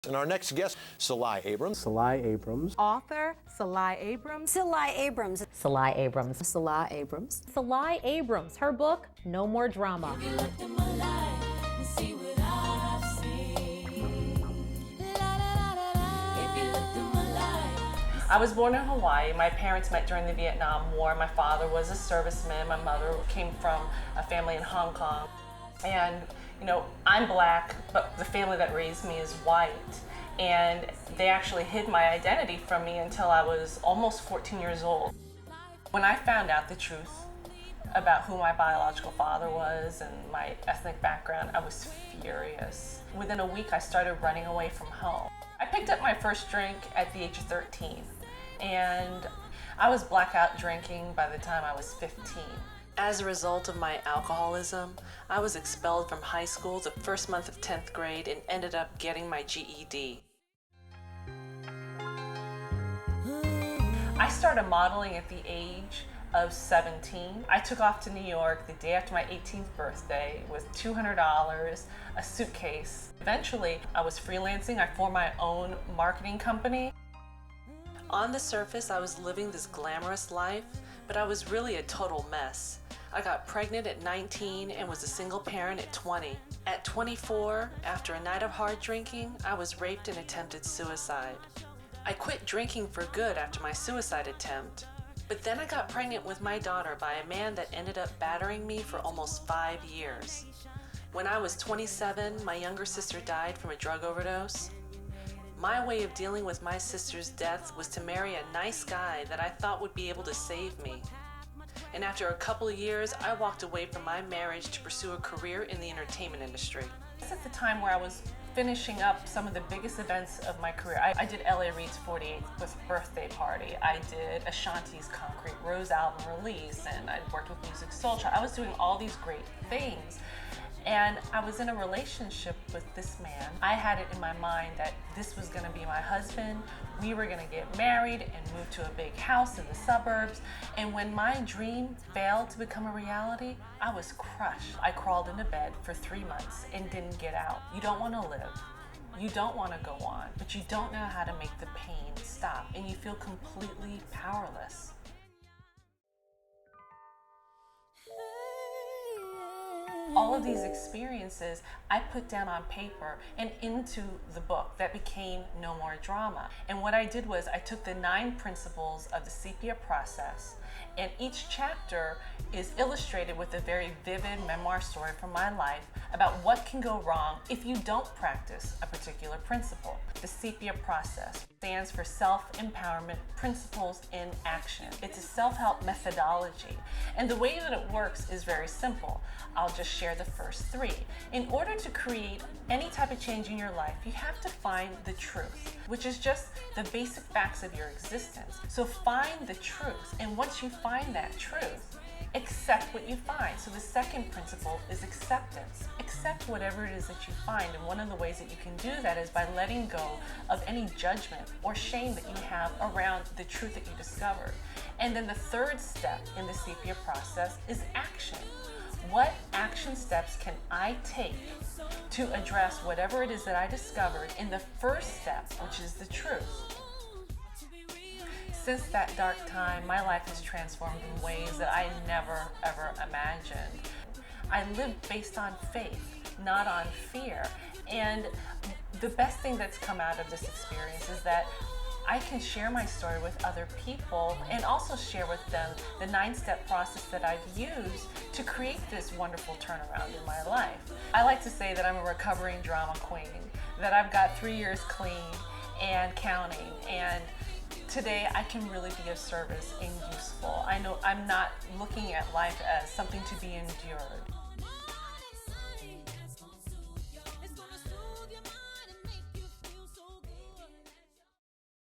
And our next guest, Sil Lai Abrams. Sil Lai Abrams. Author Sil Lai Abrams. Sil Lai Abrams. Sil Lai Abrams. Sil Lai Abrams. Sil Lai Abrams. Her book, No More Drama. I was born in Hawaii. My parents met during the Vietnam War. My father was a serviceman. My mother came from a family in Hong Kong. And, you know, I'm black, but the family that raised me is white. And they actually hid my identity from me until I was almost 14 years old. When I found out the truth about who my biological father was and my ethnic background, I was furious. Within a week, I started running away from home. I picked up my first drink at the age of 13, and I was blackout drinking by the time I was 15. As a result of my alcoholism, I was expelled from high school the first month of 10th grade and ended up getting my GED. I started modeling at the age of 17. I took off to New York the day after my 18th birthday with $200, a suitcase. Eventually, I was freelancing. I formed my own marketing company. On the surface, I was living this glamorous life, but I was really a total mess. I got pregnant at 19 and was a single parent at 20. At 24, after a night of hard drinking, I was raped and attempted suicide. I quit drinking for good after my suicide attempt. But then I got pregnant with my daughter by a man that ended up battering me for almost 5 years. When I was 27, my younger sister died from a drug overdose. My way of dealing with my sister's death was to marry a nice guy that I thought would be able to save me. And after a couple of years, I walked away from my marriage to pursue a career in the entertainment industry. This is the time where I was finishing up some of the biggest events of my career. I did L.A. Reid's 48th birthday party. I did Ashanti's Concrete Rose album release, and I worked with Music Soul Child. I was doing all these great things. And I was in a relationship with this man. I had it in my mind that this was gonna be my husband. We were gonna get married and move to a big house in the suburbs. And when my dream failed to become a reality, I was crushed. I crawled into bed for 3 months and didn't get out. You don't wanna live. You don't wanna go on, but you don't know how to make the pain stop, and you feel completely powerless. All of these experiences I put down on paper and into the book that became No More Drama. And what I did was I took the 9 principles of the sepia process, and each chapter is illustrated with a very vivid memoir story from my life about what can go wrong if you don't practice a particular principle. The sepia process stands for Self-Empowerment Principles in Action. It's a self-help methodology, and the way that it works is very simple. I'll just share the first 3. In order to create any type of change in your life, you have to find the truth, which is just the basic facts of your existence. So find the truth, and once you find that truth, accept what you find. So the second principle is acceptance. Accept whatever it is that you find, and one of the ways that you can do that is by letting go of any judgment or shame that you have around the truth that you discovered. And then the third step in the sepia process is action. What action steps can I take to address whatever it is that I discovered in the first step, which is the truth? Since that dark time, my life has transformed in ways that I never, ever imagined. I live based on faith, not on fear. And the best thing that's come out of this experience is that I can share my story with other people and also share with them the 9-step process that I've used to create this wonderful turnaround in my life. I like to say that I'm a recovering drama queen, that I've got 3 years clean and counting, and today I can really be of service and useful. I know I'm not looking at life as something to be endured.